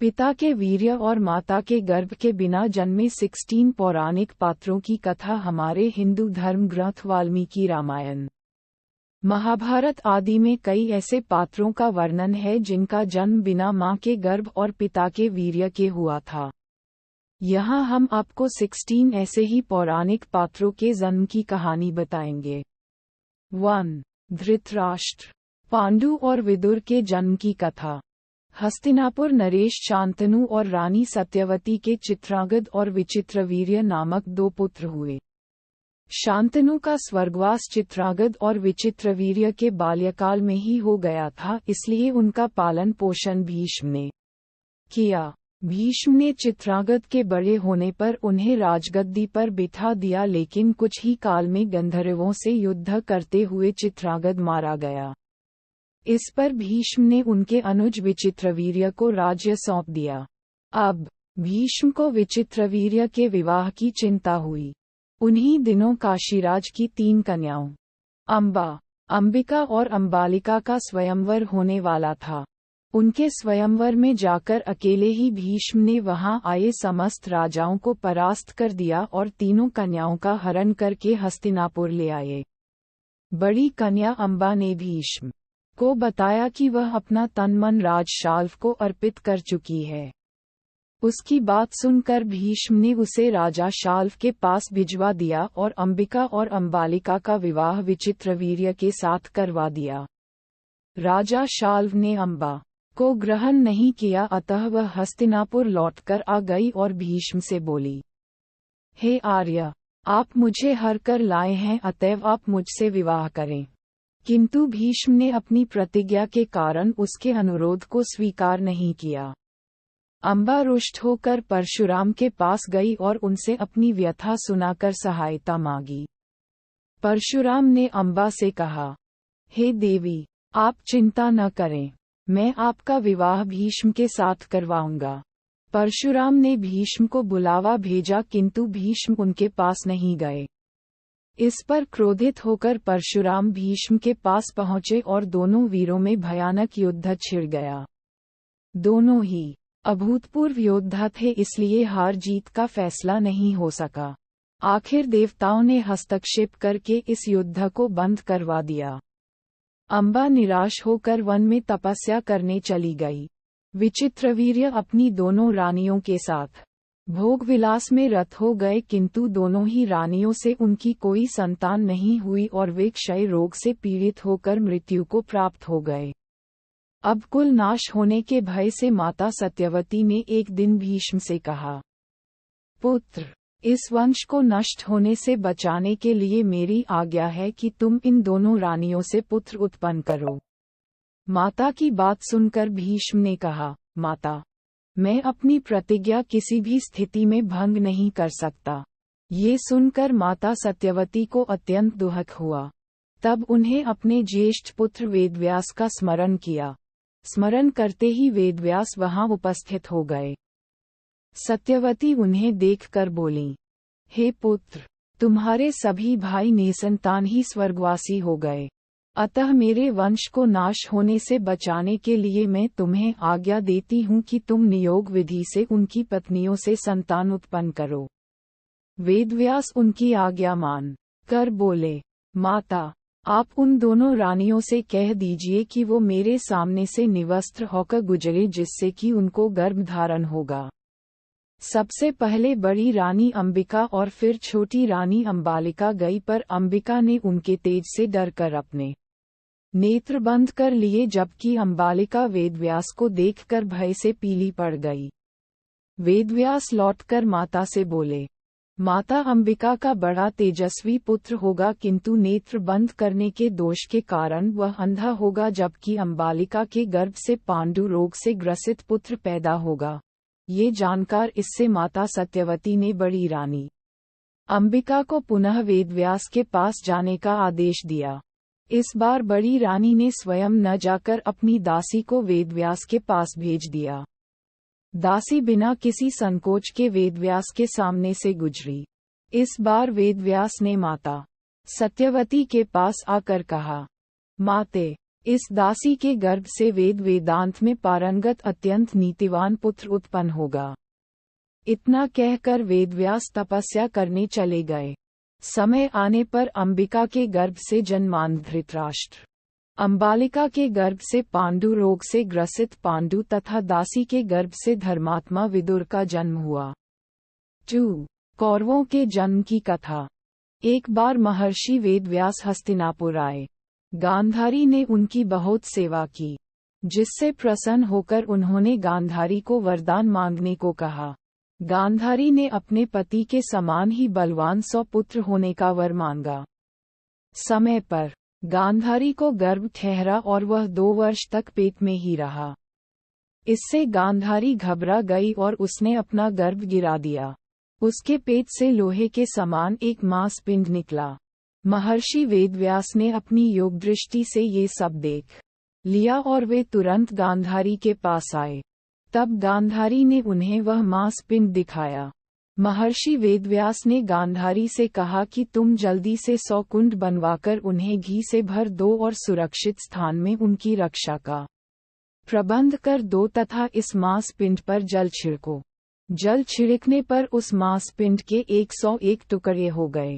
पिता के वीर्य और माता के गर्भ के बिना जन्मे 16 पौराणिक पात्रों की कथा हमारे हिंदू धर्म ग्रंथ वाल्मीकि रामायण, महाभारत आदि में कई ऐसे पात्रों का वर्णन है जिनका जन्म बिना मां के गर्भ और पिता के वीर्य के हुआ था। यहाँ हम आपको 16 ऐसे ही पौराणिक पात्रों के जन्म की कहानी बताएंगे। 1. धृतराष्ट्र, पांडु और विदुर के जन्म की कथा। हस्तिनापुर नरेश शांतनु और रानी सत्यवती के चित्रांगद और विचित्रवीर्य नामक 2 पुत्र हुए। शांतनु का स्वर्गवास चित्रांगद और विचित्रवीर्य के बाल्यकाल में ही हो गया था, इसलिए उनका पालन पोषण भीष्म ने किया। भीष्म ने चित्रांगद के बड़े होने पर उन्हें राजगद्दी पर बिठा दिया, लेकिन कुछ ही काल में गंधर्वों से युद्ध करते हुए चित्रांगद मारा गया। इस पर भीष्म ने उनके अनुज विचित्रवीर्य को राज्य सौंप दिया। अब भीष्म को विचित्रवीर्य के विवाह की चिंता हुई। उन्हीं दिनों काशीराज की 3 कन्याओं अंबा, अंबिका और अंबालिका का स्वयंवर होने वाला था। उनके स्वयंवर में जाकर अकेले ही भीष्म ने वहां आए समस्त राजाओं को परास्त कर दिया और तीनों कन्याओं का हरण करके हस्तिनापुर ले आए। बड़ी कन्या अंबा ने भीष्म को बताया कि वह अपना तन मन राज शाल्व को अर्पित कर चुकी है। उसकी बात सुनकर भीष्म ने उसे राजा शाल्व के पास भिजवा दिया और अंबिका और अंबालिका का विवाह विचित्रवीर्य के साथ करवा दिया। राजा शाल्व ने अंबा को ग्रहण नहीं किया, अतः वह हस्तिनापुर लौटकर आ गई और भीष्म से बोली, हे आर्य, आप मुझे हर कर लाए हैं, अतएव आप मुझसे विवाह करें। किंतु भीष्म ने अपनी प्रतिज्ञा के कारण उसके अनुरोध को स्वीकार नहीं किया। अंबा रुष्ट होकर परशुराम के पास गई और उनसे अपनी व्यथा सुनाकर सहायता मांगी। परशुराम ने अंबा से कहा, हे देवी, आप चिंता न करें, मैं आपका विवाह भीष्म के साथ करवाऊंगा। परशुराम ने भीष्म को बुलावा भेजा, किंतु भीष्म उनके पास नहीं गए। इस पर क्रोधित होकर परशुराम भीष्म के पास पहुंचे और दोनों वीरों में भयानक युद्ध छिड़ गया। दोनों ही अभूतपूर्व योद्धा थे, इसलिए हार जीत का फैसला नहीं हो सका। आखिर देवताओं ने हस्तक्षेप करके इस युद्ध को बंद करवा दिया। अंबा निराश होकर वन में तपस्या करने चली गई। विचित्रवीर्य अपनी दोनों रानियों के साथ भोग विलास में रत हो गए, किंतु दोनों ही रानियों से उनकी कोई संतान नहीं हुई और वे क्षय रोग से पीड़ित होकर मृत्यु को प्राप्त हो गए। अब कुल नाश होने के भय से माता सत्यवती ने एक दिन भीष्म से कहा, पुत्र, इस वंश को नष्ट होने से बचाने के लिए मेरी आज्ञा है कि तुम इन दोनों रानियों से पुत्र उत्पन्न करो। माता की बात सुनकर भीष्म ने कहा, माता, मैं अपनी प्रतिज्ञा किसी भी स्थिति में भंग नहीं कर सकता। ये सुनकर माता सत्यवती को अत्यंत दुख हुआ। तब उन्हें अपने ज्येष्ठ पुत्र वेदव्यास का स्मरण किया। स्मरण करते ही वेदव्यास वहां उपस्थित हो गए। सत्यवती उन्हें देखकर बोली, हे पुत्र, तुम्हारे सभी भाई निसंतान ही स्वर्गवासी हो गए, अतः मेरे वंश को नाश होने से बचाने के लिए मैं तुम्हें आज्ञा देती हूँ कि तुम नियोग विधि से उनकी पत्नियों से संतान उत्पन्न करो। वेदव्यास उनकी आज्ञा मान कर बोले, माता, आप उन दोनों रानियों से कह दीजिए कि वो मेरे सामने से निवस्त्र होकर गुजरे, जिससे कि उनको गर्भधारण होगा। सबसे पहले बड़ी रानी अंबिका और फिर छोटी रानी अंबालिका गई, पर अंबिका ने उनके तेज से डरकर अपने नेत्र बंद कर लिए, जबकि अंबालिका वेदव्यास को देखकर भय से पीली पड़ गई। वेदव्यास लौटकर माता से बोले, माता, अंबिका का बड़ा तेजस्वी पुत्र होगा, किंतु नेत्र बंद करने के दोष के कारण वह अंधा होगा, जबकि अंबालिका के गर्भ से पांडु रोग से ग्रसित पुत्र पैदा होगा। ये जानकर इससे माता सत्यवती ने बड़ी रानी अंबिका को पुनः वेदव्यास के पास जाने का आदेश दिया। इस बार बड़ी रानी ने स्वयं न जाकर अपनी दासी को वेदव्यास के पास भेज दिया। दासी बिना किसी संकोच के वेदव्यास के सामने से गुजरी। इस बार वेदव्यास ने माता सत्यवती के पास आकर कहा, माते, इस दासी के गर्भ से वेद वेदांत में पारंगत अत्यंत नीतिवान पुत्र उत्पन्न होगा। इतना कहकर वेदव्यास तपस्या करने चले गए। समय आने पर अंबिका के गर्भ से जन्मान धृतराष्ट्र, अंबालिका के गर्भ से पांडु, रोग से ग्रसित पांडु तथा दासी के गर्भ से धर्मात्मा विदुर का जन्म हुआ। 2. कौरवों के जन्म की कथा। एक बार महर्षि वेदव्यास हस्तिनापुर आए। गांधारी ने उनकी बहुत सेवा की, जिससे प्रसन्न होकर उन्होंने गांधारी को वरदान मांगने को कहा। गांधारी ने अपने पति के समान ही बलवान 100 पुत्र होने का वर मांगा। समय पर गांधारी को गर्भ ठहरा और वह 2 वर्ष तक पेट में ही रहा। इससे गांधारी घबरा गई और उसने अपना गर्भ गिरा दिया। उसके पेट से लोहे के समान एक मांसपिंड निकला। महर्षि वेदव्यास ने अपनी योग दृष्टि से ये सब देख लिया और वे तुरंत गांधारी के पास आए। तब गांधारी ने उन्हें वह मांसपिंड दिखाया। महर्षि वेदव्यास ने गांधारी से कहा कि तुम जल्दी से 100 कुंड बनवाकर उन्हें घी से भर दो और सुरक्षित स्थान में उनकी रक्षा का प्रबंध कर दो तथा इस मांसपिंड पर जल छिड़को। जल छिड़कने पर उस मांसपिंड के 101 टुकड़े हो गए।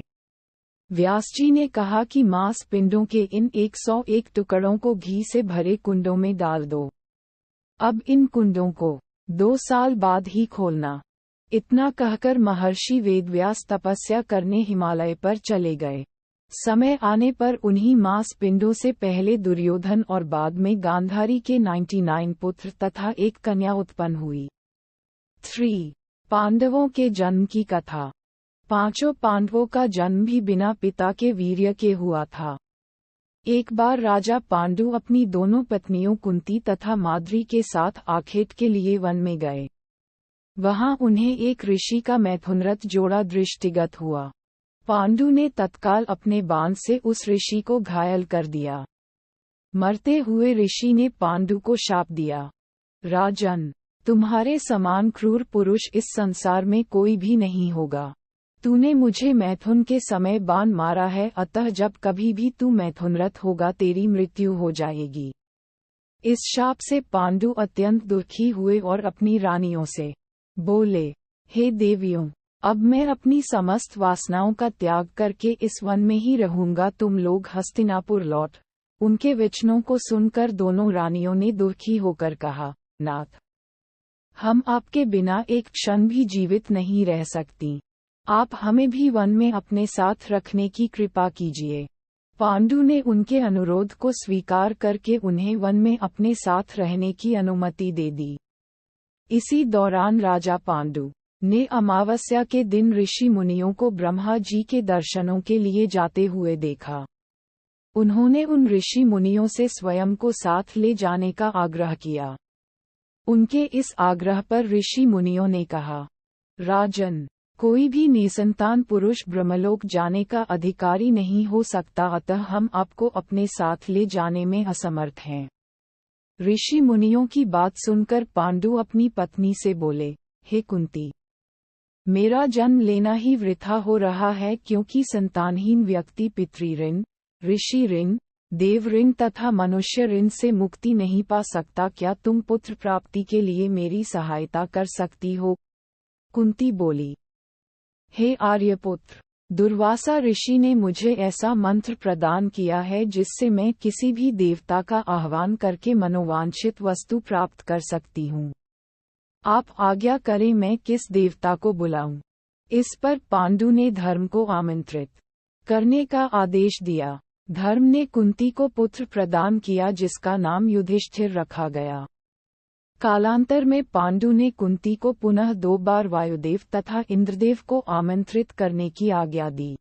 व्यासजी ने कहा कि मांसपिंडों के इन 101 टुकड़ों को घी से भरे कुंडों में डाल दो। अब इन कुंडों को 2 साल बाद ही खोलना। इतना कहकर महर्षि वेदव्यास तपस्या करने हिमालय पर चले गए। समय आने पर उन्हीं मांसपिंडों से पहले दुर्योधन और बाद में गांधारी के 99 पुत्र तथा एक कन्या उत्पन्न हुई। 3. पांडवों के जन्म की कथा। 5 पांडवों का जन्म भी बिना पिता के वीर्य के हुआ था। एक बार राजा पांडु अपनी दोनों पत्नियों कुंती तथा माद्री के साथ आखेट के लिए वन में गए। वहां उन्हें एक ऋषि का मैथुनरथ जोड़ा दृष्टिगत हुआ। पांडु ने तत्काल अपने बाण से उस ऋषि को घायल कर दिया। मरते हुए ऋषि ने पांडु को शाप दिया, राजन, तुम्हारे समान क्रूर पुरुष इस संसार में कोई भी नहीं होगा। तूने मुझे मैथुन के समय बाण मारा है, अतः जब कभी भी तू मैथुनरथ होगा तेरी मृत्यु हो जाएगी। इस शाप से पांडु अत्यंत दुखी हुए और अपनी रानियों से बोले, हे देवियों, अब मैं अपनी समस्त वासनाओं का त्याग करके इस वन में ही रहूंगा। तुम लोग हस्तिनापुर लौट। उनके वचनों को सुनकर दोनों रानियों ने दुखी होकर कहा, नाथ, हम आपके बिना एक क्षण भी जीवित नहीं रह सकती। आप हमें भी वन में अपने साथ रखने की कृपा कीजिए। पांडु ने उनके अनुरोध को स्वीकार करके उन्हें वन में अपने साथ रहने की अनुमति दे दी। इसी दौरान राजा पांडु ने अमावस्या के दिन ऋषि मुनियों को ब्रह्मा जी के दर्शनों के लिए जाते हुए देखा। उन्होंने उन ऋषि मुनियों से स्वयं को साथ ले जाने का आग्रह किया। उनके इस आग्रह पर ऋषि मुनियों ने कहा, राजन, कोई भी निसंतान पुरुष ब्रह्मलोक जाने का अधिकारी नहीं हो सकता, अतः हम आपको अपने साथ ले जाने में असमर्थ हैं। ऋषि मुनियों की बात सुनकर पांडु अपनी पत्नी से बोले, हे कुंती, मेरा जन्म लेना ही वृथा हो रहा है, क्योंकि संतानहीन व्यक्ति पितृ ऋण, ऋषि ऋण, देव ऋण तथा मनुष्य ऋण से मुक्ति नहीं पा सकता। क्या तुम पुत्र प्राप्ति के लिए मेरी सहायता कर सकती हो? कुंती बोली, हे आर्यपुत्र, दुर्वासा ऋषि ने मुझे ऐसा मंत्र प्रदान किया है जिससे मैं किसी भी देवता का आह्वान करके मनोवांछित वस्तु प्राप्त कर सकती हूँ। आप आज्ञा करें मैं किस देवता को बुलाऊं? इस पर पांडु ने धर्म को आमंत्रित करने का आदेश दिया। धर्म ने कुंती को पुत्र प्रदान किया जिसका नाम युधिष्ठिर रखा गया। कालांतर में पांडु ने कुंती को पुनः 2 बार वायुदेव तथा इंद्रदेव को आमंत्रित करने की आज्ञा दी।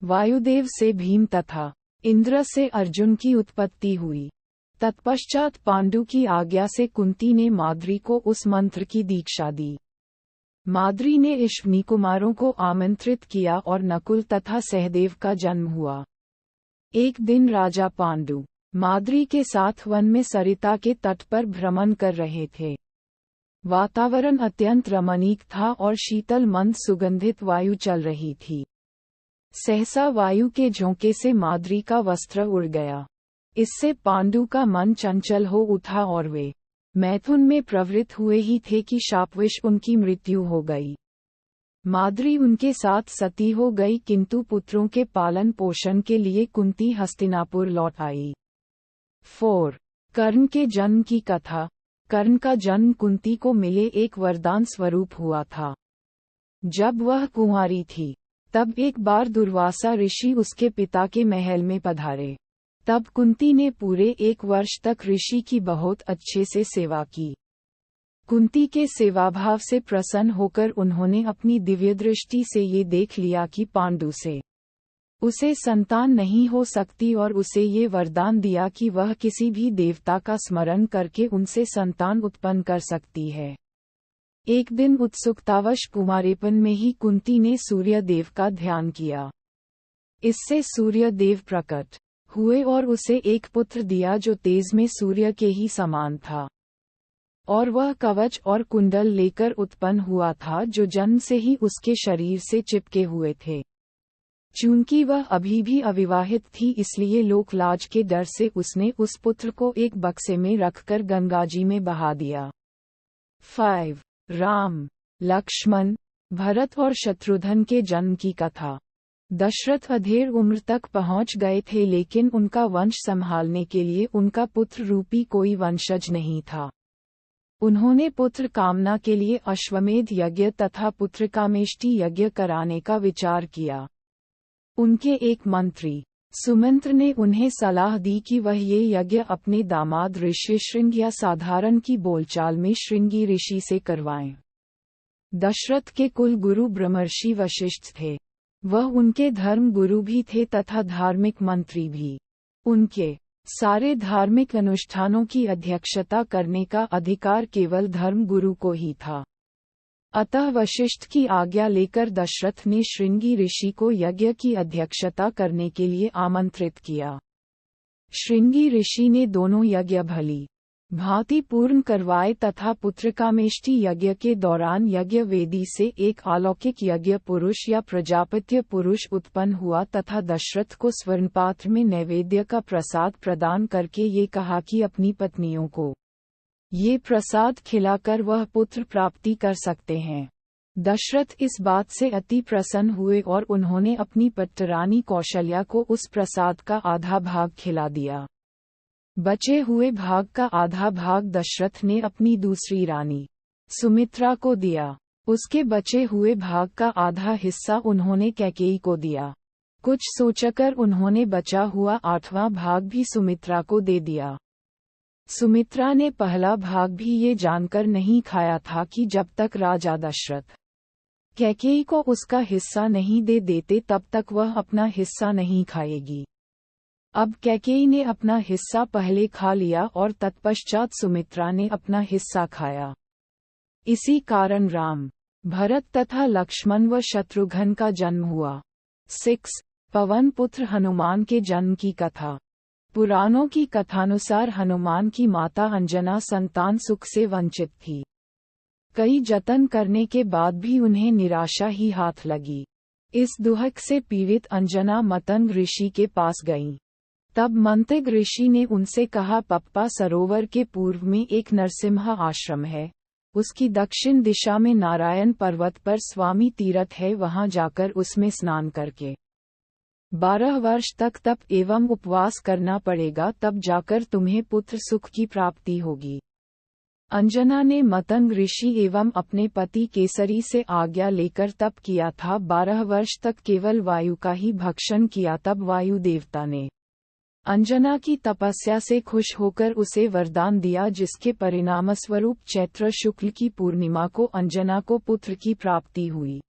वायुदेव से भीम तथा इंद्र से अर्जुन की उत्पत्ति हुई। तत्पश्चात पांडु की आज्ञा से कुंती ने माद्री को उस मंत्र की दीक्षा दी। माद्री ने अश्विनी कुमारों को आमंत्रित किया और नकुल तथा सहदेव का जन्म हुआ। एक दिन राजा पांडु माद्री के साथ वन में सरिता के तट पर भ्रमण कर रहे थे। वातावरण अत्यंत रमणीक था और शीतल मंद सुगंधित वायु चल रही थी। सहसा वायु के झोंके से माद्री का वस्त्र उड़ गया। इससे पांडु का मन चंचल हो उठा और वे मैथुन में प्रवृत्त हुए ही थे कि शापवश उनकी मृत्यु हो गई। माद्री उनके साथ सती हो गई, किंतु पुत्रों के पालन पोषण के लिए कुंती हस्तिनापुर लौट आई। 4. कर्ण के जन्म की कथा। कर्ण का जन्म कुंती को मिले एक वरदान स्वरूप हुआ था। जब वह कुंवारी थी, तब एक बार दुर्वासा ऋषि उसके पिता के महल में पधारे। तब कुंती ने पूरे 1 वर्ष तक ऋषि की बहुत अच्छे से सेवा की। कुंती के सेवाभाव से प्रसन्न होकर उन्होंने अपनी दिव्य दृष्टि से ये देख लिया कि पांडु से उसे संतान नहीं हो सकती और उसे ये वरदान दिया कि वह किसी भी देवता का स्मरण करके उनसे संतान उत्पन्न कर सकती है। एक दिन उत्सुकतावश कुमारेपन में ही कुंती ने सूर्य देव का ध्यान किया। इससे सूर्य देव प्रकट हुए और उसे एक पुत्र दिया जो तेज में सूर्य के ही समान था, और वह कवच और कुंडल लेकर उत्पन्न हुआ था जो जन्म से ही उसके शरीर से चिपके हुए थे। चूंकि वह अभी भी अविवाहित थी, इसलिए लोकलाज के डर से उसने उस पुत्र को एक बक्से में रखकर गंगाजी में बहा दिया। 5. राम, लक्ष्मण, भरत और शत्रुघ्न के जन्म की कथा। दशरथ अधेड़ उम्र तक पहुंच गए थे, लेकिन उनका वंश संभालने के लिए उनका पुत्र रूपी कोई वंशज नहीं था। उन्होंने पुत्र कामना के लिए अश्वमेध यज्ञ तथा पुत्र कामेष्टि यज्ञ कराने का विचार किया। उनके एक मंत्री सुमंत्र ने उन्हें सलाह दी कि वह ये यज्ञ अपने दामाद ऋषि श्रृंग या साधारण की बोलचाल में श्रृंगी ऋषि से करवाएं। दशरथ के कुल गुरु ब्रह्मर्षि वशिष्ठ थे। वह उनके धर्म गुरु भी थे तथा धार्मिक मंत्री भी। उनके सारे धार्मिक अनुष्ठानों की अध्यक्षता करने का अधिकार केवल धर्म गुरु को ही था। अतः वशिष्ठ की आज्ञा लेकर दशरथ ने श्रृंगी ऋषि को यज्ञ की अध्यक्षता करने के लिए आमंत्रित किया। श्रृंगी ऋषि ने दोनों यज्ञ भली भांति पूर्ण करवाए तथा पुत्रकामेष्टि यज्ञ के दौरान यज्ञ वेदी से एक अलौकिक यज्ञ पुरुष या प्रजापत्य पुरुष उत्पन्न हुआ तथा दशरथ को स्वर्णपात्र में नैवेद्य का प्रसाद प्रदान करके ये कहा कि अपनी पत्नियों को ये प्रसाद खिलाकर वह पुत्र प्राप्ति कर सकते हैं। दशरथ इस बात से अति प्रसन्न हुए और उन्होंने अपनी पट्टरानी कौशल्या को उस प्रसाद का आधा भाग खिला दिया। बचे हुए भाग का आधा भाग दशरथ ने अपनी दूसरी रानी सुमित्रा को दिया। उसके बचे हुए भाग का आधा हिस्सा उन्होंने कैकेयी को दिया। कुछ सोचकर उन्होंने बचा हुआ 8वां भाग भी सुमित्रा को दे दिया। सुमित्रा ने पहला भाग भी ये जानकर नहीं खाया था कि जब तक राजा दशरथ कैकेयी को उसका हिस्सा नहीं दे देते तब तक वह अपना हिस्सा नहीं खाएगी। अब कैकेयी ने अपना हिस्सा पहले खा लिया और तत्पश्चात सुमित्रा ने अपना हिस्सा खाया। इसी कारण राम, भरत तथा लक्ष्मण व शत्रुघ्न का जन्म हुआ। 6. पवन पुत्र हनुमान के जन्म की कथा। पुराणों की कथानुसार हनुमान की माता अंजना संतान सुख से वंचित थी। कई जतन करने के बाद भी उन्हें निराशा ही हाथ लगी। इस दुहक से पीड़ित अंजना मतंग ऋषि के पास गईं। तब मंतग ऋषि ने उनसे कहा, पप्पा सरोवर के पूर्व में एक नरसिम्हा आश्रम है, उसकी दक्षिण दिशा में नारायण पर्वत पर स्वामी तीर्थ है, वहां जाकर उसमें स्नान करके 12 वर्ष तक तप एवं उपवास करना पड़ेगा, तब जाकर तुम्हें पुत्र सुख की प्राप्ति होगी। अंजना ने मतंग ऋषि एवं अपने पति केसरी से आज्ञा लेकर तप किया था। 12 वर्ष तक केवल वायु का ही भक्षण किया। तब वायु देवता ने अंजना की तपस्या से खुश होकर उसे वरदान दिया, जिसके परिणामस्वरूप चैत्र शुक्ल की पूर्णिमा को अंजना को पुत्र की प्राप्ति हुई।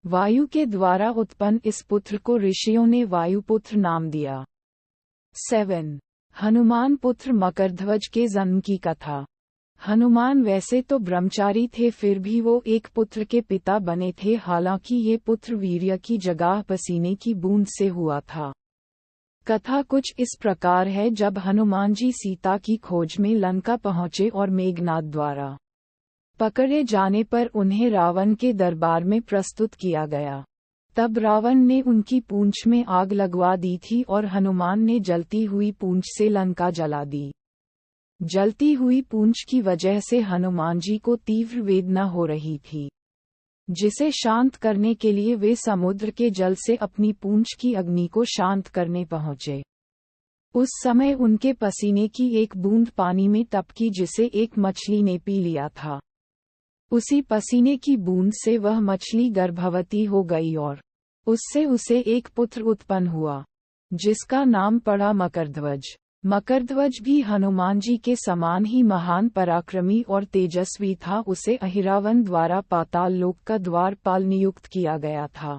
वायु के द्वारा उत्पन्न इस पुत्र को ऋषियों ने वायुपुत्र नाम दिया। 7. हनुमान पुत्र मकरध्वज के जन्म की कथा। हनुमान वैसे तो ब्रह्मचारी थे, फिर भी वो एक पुत्र के पिता बने थे। हालांकि ये पुत्र वीर्य की जगह पसीने की बूंद से हुआ था। कथा कुछ इस प्रकार है। जब हनुमान जी सीता की खोज में लंका पहुंचे और मेघनाद द्वारा पकड़े जाने पर उन्हें रावण के दरबार में प्रस्तुत किया गया, तब रावण ने उनकी पूंछ में आग लगवा दी थी और हनुमान ने जलती हुई पूंछ से लंका जला दी। जलती हुई पूंछ की वजह से हनुमान जी को तीव्र वेदना हो रही थी, जिसे शांत करने के लिए वे समुद्र के जल से अपनी पूंछ की अग्नि को शांत करने पहुंचे। उस समय उनके पसीने की एक बूंद पानी में टपकी जिसे एक मछली ने पी लिया था। उसी पसीने की बूंद से वह मछली गर्भवती हो गई और उससे उसे एक पुत्र उत्पन्न हुआ, जिसका नाम पड़ा मकरध्वज। मकरध्वज भी हनुमान जी के समान ही महान पराक्रमी और तेजस्वी था। उसे अहिरावण द्वारा पाताल लोक का द्वारपाल नियुक्त किया गया था।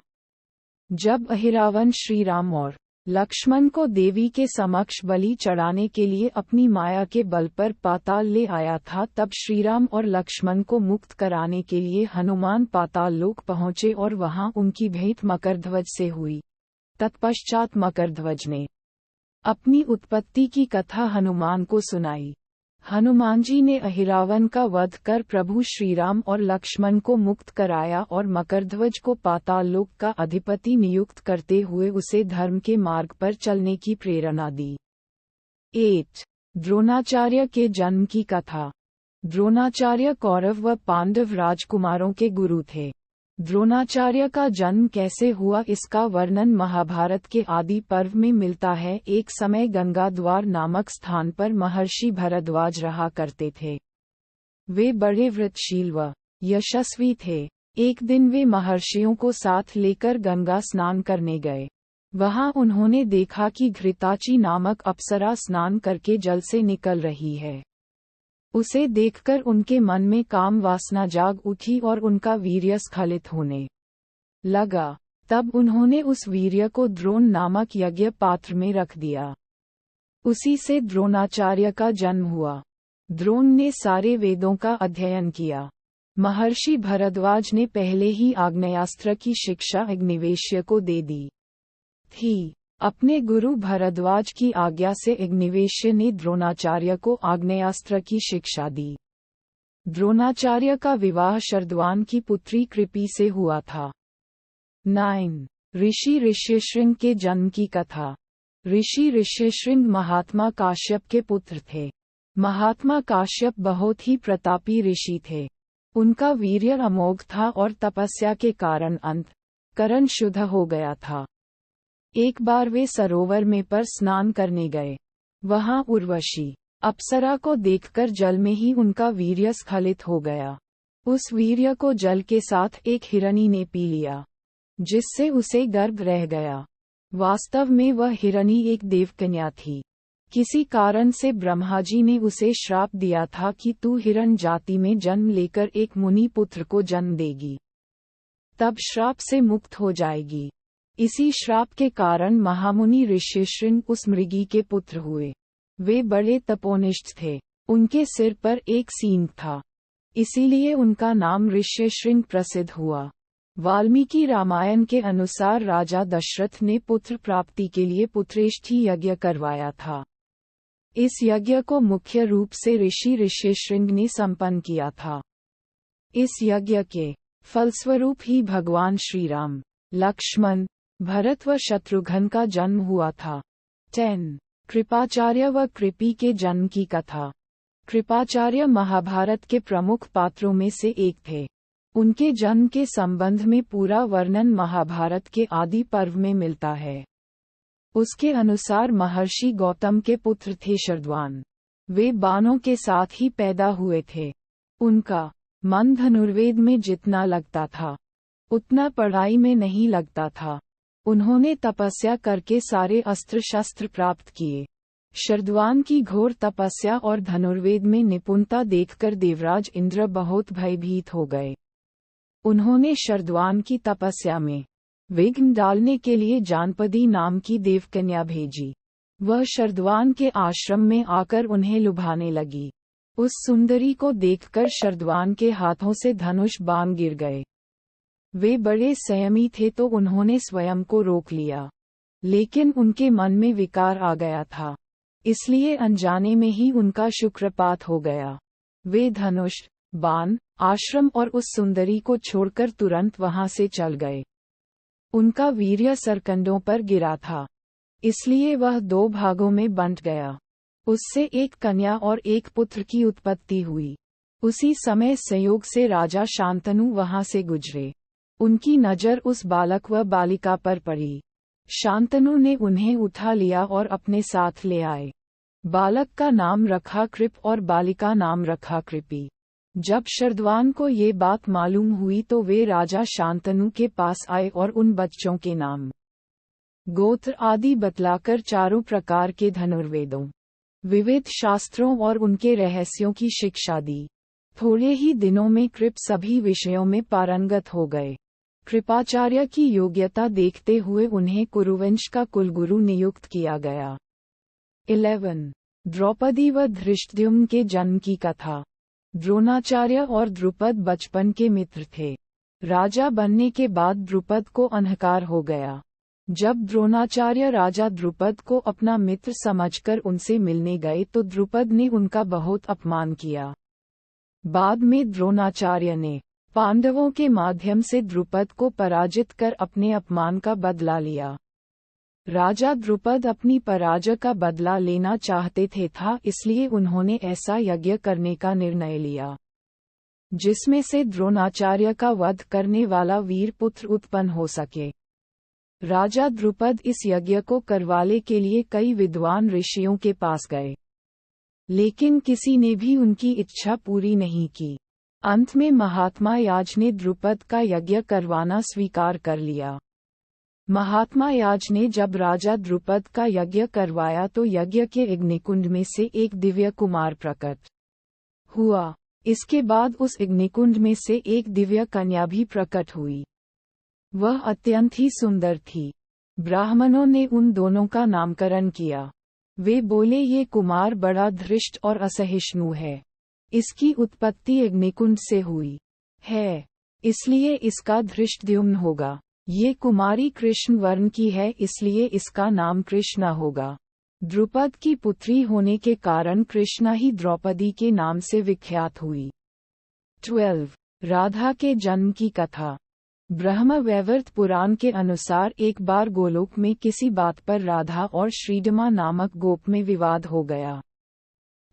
जब अहिरावण श्री राम और लक्ष्मण को देवी के समक्ष बलि चढ़ाने के लिए अपनी माया के बल पर पाताल ले आया था, तब श्रीराम और लक्ष्मण को मुक्त कराने के लिए हनुमान पाताल लोक पहुंचे और वहां उनकी भेंट मकरध्वज से हुई। तत्पश्चात मकरध्वज ने अपनी उत्पत्ति की कथा हनुमान को सुनाई। हनुमान जी ने अहिरावण का वध कर प्रभु श्रीराम और लक्ष्मण को मुक्त कराया और मकरध्वज को पाताल लोक का अधिपति नियुक्त करते हुए उसे धर्म के मार्ग पर चलने की प्रेरणा दी। 8. द्रोणाचार्य के जन्म की कथा। द्रोणाचार्य कौरव व पांडव राजकुमारों के गुरु थे। द्रोणाचार्य का जन्म कैसे हुआ इसका वर्णन महाभारत के आदि पर्व में मिलता है। एक समय गंगाद्वार नामक स्थान पर महर्षि भरद्वाज रहा करते थे। वे बड़े व्रतशील व यशस्वी थे। एक दिन वे महर्षियों को साथ लेकर गंगा स्नान करने गए। वहां उन्होंने देखा कि घृताची नामक अप्सरा स्नान करके जल से निकल रही है। उसे देखकर उनके मन में काम वासना जाग उठी और उनका वीर्य स्खलित होने लगा। तब उन्होंने उस वीर्य को द्रोण नामक यज्ञ पात्र में रख दिया। उसी से द्रोणाचार्य का जन्म हुआ। द्रोण ने सारे वेदों का अध्ययन किया। महर्षि भरद्वाज ने पहले ही आग्नेयास्त्र की शिक्षा अग्निवेश्य को दे दी थी। अपने गुरु भरद्वाज की आज्ञा से अग्निवेश्य ने द्रोणाचार्य को आग्नेयास्त्र की शिक्षा दी। द्रोणाचार्य का विवाह शरद्वान की पुत्री कृपि से हुआ था। 9. ऋषि ऋष्यशृंग के जन्म की कथा। ऋषि ऋष्यशृंग महात्मा काश्यप के पुत्र थे। महात्मा काश्यप बहुत ही प्रतापी ऋषि थे। उनका वीर्य अमोघ था और तपस्या के कारण अंतःकरण शुद्ध हो गया था। एक बार वे सरोवर में पर स्नान करने गए। वहां उर्वशी अप्सरा को देखकर जल में ही उनका वीर्य स्खलित हो गया। उस वीर्य को जल के साथ एक हिरनी ने पी लिया, जिससे उसे गर्भ रह गया। वास्तव में वह हिरनी एक देवकन्या थी। किसी कारण से ब्रह्मा जी ने उसे श्राप दिया था कि तू हिरण जाति में जन्म लेकर एक मुनि पुत्र को जन्म देगी, तब श्राप से मुक्त हो जाएगी। इसी श्राप के कारण महामुनि ऋष्यशृंग उस मृगी के पुत्र हुए। वे बड़े तपोनिष्ठ थे। उनके सिर पर एक सींग था, इसीलिए उनका नाम ऋष्यशृंग प्रसिद्ध हुआ। वाल्मीकि रामायण के अनुसार राजा दशरथ ने पुत्र प्राप्ति के लिए पुत्रेष्ठी यज्ञ करवाया था। इस यज्ञ को मुख्य रूप से ऋषि ऋष्यशृंग ने संपन्न किया था। इस यज्ञ के फलस्वरूप ही भगवान श्रीराम, लक्ष्मण, भरत व शत्रुघ्न का जन्म हुआ था। 10. कृपाचार्य व कृपि के जन्म की कथा। कृपाचार्य महाभारत के प्रमुख पात्रों में से एक थे। उनके जन्म के संबंध में पूरा वर्णन महाभारत के आदि पर्व में मिलता है। उसके अनुसार महर्षि गौतम के पुत्र थे शरद्वान। वे बाणों के साथ ही पैदा हुए थे। उनका मन धनुर्वेद में जितना लगता था, उतना पढ़ाई में नहीं लगता था। उन्होंने तपस्या करके सारे अस्त्र शस्त्र प्राप्त किए। शरद्वान की घोर तपस्या और धनुर्वेद में निपुणता देखकर देवराज इंद्र बहुत भयभीत हो गए। उन्होंने शरद्वान की तपस्या में विघ्न डालने के लिए जानपदी नाम की देवकन्या भेजी। वह शरद्वान के आश्रम में आकर उन्हें लुभाने लगी। उस सुंदरी को देखकर शरद्वान के हाथों से धनुष बाण गिर गए। वे बड़े संयमी थे तो उन्होंने स्वयं को रोक लिया, लेकिन उनके मन में विकार आ गया था, इसलिए अनजाने में ही उनका शुक्रपात हो गया। वे धनुष, बाण, आश्रम और उस सुंदरी को छोड़कर तुरंत वहां से चल गए। उनका वीर्य सरकंडों पर गिरा था, इसलिए वह 2 भागों में बंट गया। उससे एक कन्या और एक पुत्र की उत्पत्ति हुई। उसी समय संयोग से राजा शांतनु वहां से गुजरे। उनकी नजर उस बालक व बालिका पर पड़ी। शांतनु ने उन्हें उठा लिया और अपने साथ ले आए। बालक का नाम रखा कृप और बालिका नाम रखा कृपी। जब शरद्वान को ये बात मालूम हुई तो वे राजा शांतनु के पास आए और उन बच्चों के नाम, गोत्र आदि बतलाकर चारों प्रकार के धनुर्वेदों, विविध शास्त्रों और उनके रहस्यों की शिक्षा दी। थोड़े ही दिनों में कृप सभी विषयों में पारंगत हो गए। कृपाचार्य की योग्यता देखते हुए उन्हें कुरुवंश का कुलगुरु नियुक्त किया गया। 11. द्रौपदी व धृष्टद्युम्न के जन्म की कथा। द्रोणाचार्य और द्रुपद बचपन के मित्र थे। राजा बनने के बाद द्रुपद को अहंकार हो गया। जब द्रोणाचार्य राजा द्रुपद को अपना मित्र समझकर उनसे मिलने गए तो द्रुपद ने उनका बहुत अपमान किया। बाद में द्रोणाचार्य ने पांडवों के माध्यम से द्रुपद को पराजित कर अपने अपमान का बदला लिया। राजा द्रुपद अपनी पराजय का बदला लेना चाहते था, इसलिए उन्होंने ऐसा यज्ञ करने का निर्णय लिया जिसमें से द्रोणाचार्य का वध करने वाला वीर पुत्र उत्पन्न हो सके। राजा द्रुपद इस यज्ञ को करवाने के लिए कई विद्वान ऋषियों के पास गए, लेकिन किसी ने भी उनकी इच्छा पूरी नहीं की। अंत में महात्मा याज ने द्रुपद का यज्ञ करवाना स्वीकार कर लिया। महात्मा याज ने जब राजा द्रुपद का यज्ञ करवाया तो यज्ञ के अग्निकुंड में से एक दिव्य कुमार प्रकट हुआ। इसके बाद उस अग्निकुंड में से एक दिव्य कन्या भी प्रकट हुई। वह अत्यंत ही सुंदर थी। ब्राह्मणों ने उन दोनों का नामकरण किया। वे बोले, ये कुमार बड़ा धृष्ट और असहिष्णु है। इसकी उत्पत्ति अग्निकुंड से हुई है, इसलिए इसका धृष्टद्युम्न होगा। ये कुमारी कृष्ण वर्ण की है, इसलिए इसका नाम कृष्णा होगा। द्रुपद की पुत्री होने के कारण कृष्णा ही द्रौपदी के नाम से विख्यात हुई। 12. राधा के जन्म की कथा। ब्रह्म वैवर्त पुराण के अनुसार एक बार गोलोक में किसी बात पर राधा और श्रीडमा नामक गोप में विवाद हो गया।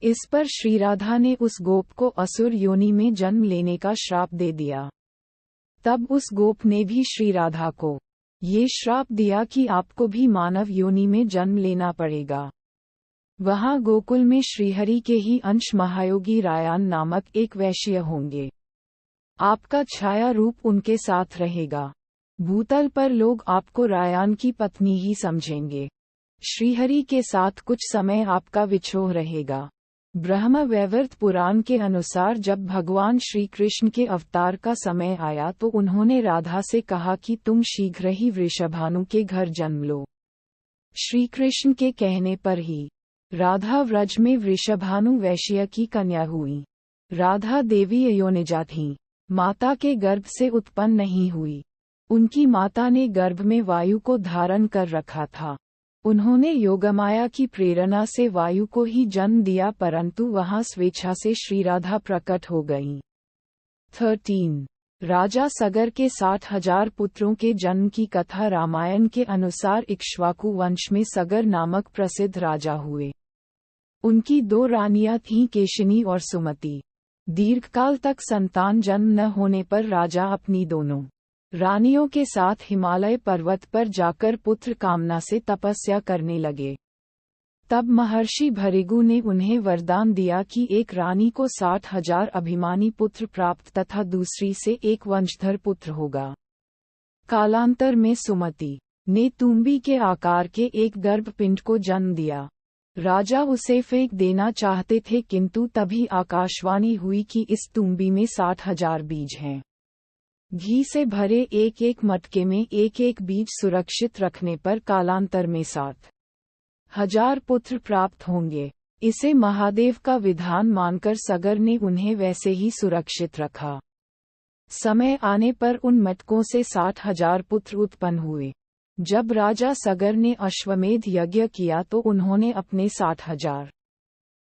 इस पर श्री राधा ने उस गोप को असुर योनि में जन्म लेने का श्राप दे दिया। तब उस गोप ने भी श्री राधा को ये श्राप दिया कि आपको भी मानव योनि में जन्म लेना पड़ेगा। वहां गोकुल में श्रीहरि के ही अंश महायोगी रायान नामक एक वैश्य होंगे। आपका छाया रूप उनके साथ रहेगा। भूतल पर लोग आपको रायान की पत्नी ही समझेंगे। श्रीहरि के साथ कुछ समय आपका विछोह रहेगा। ब्रह्म वैवर्त पुराण के अनुसार जब भगवान श्री कृष्ण के अवतार का समय आया तो उन्होंने राधा से कहा कि तुम शीघ्र ही वृषभानु के घर जन्म लो। श्री कृष्ण के कहने पर ही राधा व्रज में वृषभानु वैश्य की कन्या हुई। राधा देवी अयोनिजा थीं, माता के गर्भ से उत्पन्न नहीं हुई। उनकी माता ने गर्भ में वायु को धारण कर रखा था। उन्होंने योगमाया की प्रेरणा से वायु को ही जन्म दिया, परंतु वहां स्वेच्छा से श्री राधा प्रकट हो गईं। 13. राजा सगर के 60,000 पुत्रों के जन्म की कथा। रामायण के अनुसार इक्ष्वाकु वंश में सगर नामक प्रसिद्ध राजा हुए। उनकी 2 रानियां थीं, केशिनी और सुमति। दीर्घकाल तक संतान जन्म न होने पर राजा अपनी दोनों रानियों के साथ हिमालय पर्वत पर जाकर पुत्र कामना से तपस्या करने लगे। तब महर्षि भृगु ने उन्हें वरदान दिया कि एक रानी को 60,000 अभिमानी पुत्र प्राप्त तथा दूसरी से एक वंशधर पुत्र होगा। कालांतर में सुमति ने तुम्बी के आकार के एक गर्भपिंड को जन्म दिया। राजा उसे फेंक देना चाहते थे, किंतु तभी आकाशवाणी हुई कि इस तुम्बी में 60,000 बीज हैं। घी से भरे एक एक मटके में एक एक बीज सुरक्षित रखने पर कालांतर में 60,000 पुत्र प्राप्त होंगे। इसे महादेव का विधान मानकर सगर ने उन्हें वैसे ही सुरक्षित रखा। समय आने पर उन मटकों से 60,000 पुत्र उत्पन्न हुए। जब राजा सगर ने अश्वमेध यज्ञ किया तो उन्होंने अपने 60,000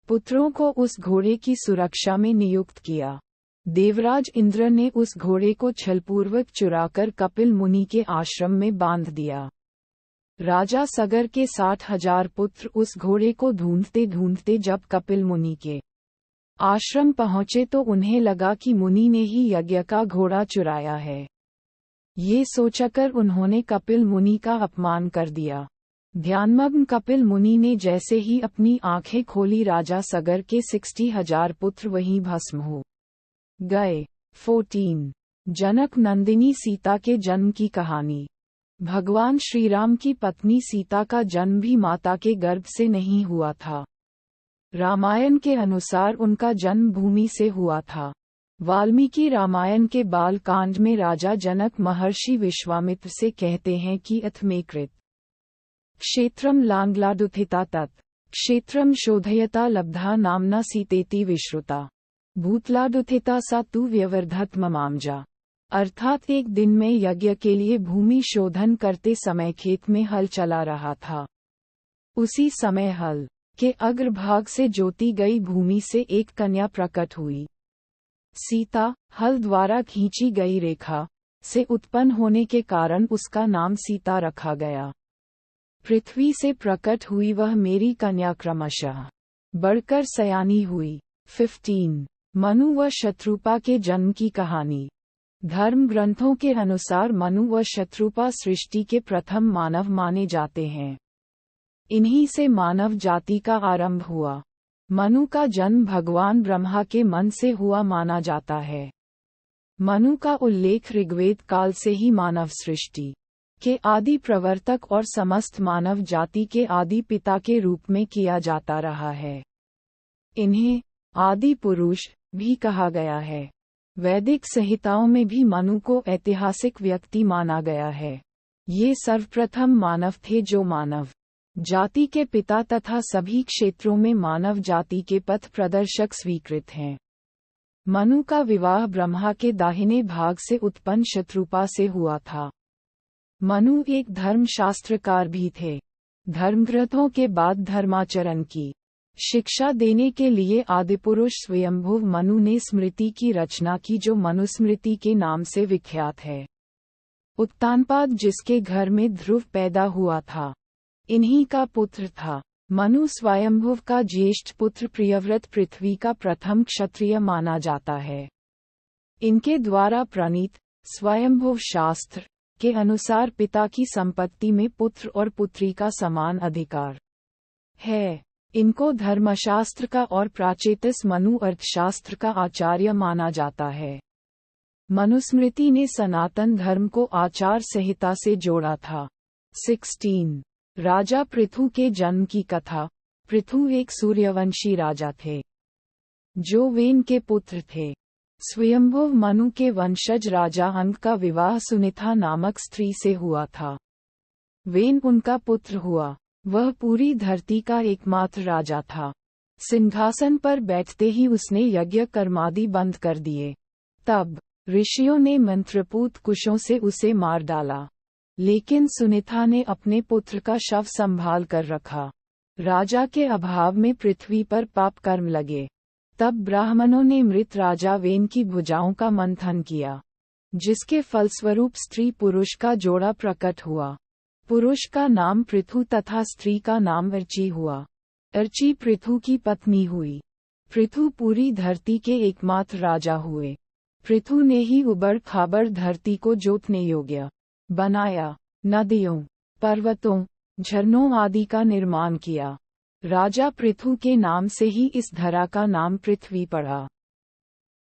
पुत्रों को उस घोड़े की सुरक्षा में नियुक्त किया। देवराज इंद्र ने उस घोड़े को छलपूर्वक चुराकर कपिल मुनि के आश्रम में बांध दिया। राजा सगर के 60,000 पुत्र उस घोड़े को ढूंढते ढूंढते जब कपिल मुनि के आश्रम पहुंचे तो उन्हें लगा कि मुनि ने ही यज्ञ का घोड़ा चुराया है। ये सोचकर उन्होंने कपिल मुनि का अपमान कर दिया। ध्यानमग्न कपिल मुनि ने जैसे ही अपनी आंखें खोली, राजा सगर के 60,000 पुत्र वहीं भस्म हो गए। 14 जनक नंदिनी सीता के जन्म की कहानी। भगवान श्रीराम की पत्नी सीता का जन्म भी माता के गर्भ से नहीं हुआ था। रामायण के अनुसार उनका जन्म भूमि से हुआ था। वाल्मीकि रामायण के बाल कांड में राजा जनक महर्षि विश्वामित्र से कहते हैं कि अथ मे कृत क्षेत्रम लांगलादुथिता तत् क्षेत्रम शोधयता लब्धा नामना सीतेति विश्रुता भूतलादुथिता सा तु व्यवर्धत ममामजा। अर्थात एक दिन में यज्ञ के लिए भूमि शोधन करते समय खेत में हल चला रहा था। उसी समय हल के अग्रभाग से जोती गई भूमि से एक कन्या प्रकट हुई। सीता, हल द्वारा खींची गई रेखा से उत्पन्न होने के कारण उसका नाम सीता रखा गया। पृथ्वी से प्रकट हुई वह मेरी कन्या क्रमशः बढ़कर सयानी हुई। 15 मनु व शत्रुपा के जन्म की कहानी। धर्म ग्रंथों के अनुसार मनु व शत्रुपा सृष्टि के प्रथम मानव माने जाते हैं। इन्हीं से मानव जाति का आरंभ हुआ। मनु का जन्म भगवान ब्रह्मा के मन से हुआ माना जाता है। मनु का उल्लेख ऋग्वेद काल से ही मानव सृष्टि के आदि प्रवर्तक और समस्त मानव जाति के आदि पिता के रूप में किया जाता रहा है। इन्हें आदि पुरुष भी कहा गया है। वैदिक संहिताओं में भी मनु को ऐतिहासिक व्यक्ति माना गया है। ये सर्वप्रथम मानव थे जो मानव जाति के पिता तथा सभी क्षेत्रों में मानव जाति के पथ प्रदर्शक स्वीकृत हैं। मनु का विवाह ब्रह्मा के दाहिने भाग से उत्पन्न शत्रुपा से हुआ था। मनु एक धर्मशास्त्रकार भी थे। धर्मग्रंथों के बाद धर्माचरण की शिक्षा देने के लिए आदिपुरुष स्वयंभुव मनु ने स्मृति की रचना की जो मनुस्मृति के नाम से विख्यात है। उत्तानपाद जिसके घर में ध्रुव पैदा हुआ था, इन्हीं का पुत्र था। मनु स्वयंभुव का ज्येष्ठ पुत्र प्रियव्रत पृथ्वी का प्रथम क्षत्रिय माना जाता है। इनके द्वारा प्रणीत स्वयंभुव शास्त्र के अनुसार पिता की संपत्ति में पुत्र और पुत्री का समान अधिकार है। इनको धर्मशास्त्र का और प्राचेतस मनु अर्थशास्त्र का आचार्य माना जाता है। मनुस्मृति ने सनातन धर्म को आचार संहिता से जोड़ा था। 16 राजा पृथु के जन्म की कथा। पृथु एक सूर्यवंशी राजा थे जो वेन के पुत्र थे। स्वयंभुव मनु के वंशज राजा अंक का विवाह सुनिथा नामक स्त्री से हुआ था। वेन उनका पुत्र हुआ। वह पूरी धरती का एकमात्र राजा था। सिंहासन पर बैठते ही उसने यज्ञ कर्मादि बंद कर दिए। तब ऋषियों ने मंत्रपूत कुशों से उसे मार डाला, लेकिन सुनिथा ने अपने पुत्र का शव संभाल कर रखा। राजा के अभाव में पृथ्वी पर पाप कर्म लगे। तब ब्राह्मणों ने मृत राजा वेन की भुजाओं का मंथन किया, जिसके फलस्वरूप स्त्री पुरुष का जोड़ा प्रकट हुआ। पुरुष का नाम पृथु तथा स्त्री का नाम अर्ची हुआ। अर्ची पृथु की पत्नी हुई। पृथु पूरी धरती के एकमात्र राजा हुए। पृथु ने ही उबड़ खाबड़ धरती को जोतने योग्य बनाया। नदियों, पर्वतों, झरनों आदि का निर्माण किया। राजा पृथु के नाम से ही इस धरा का नाम पृथ्वी पड़ा।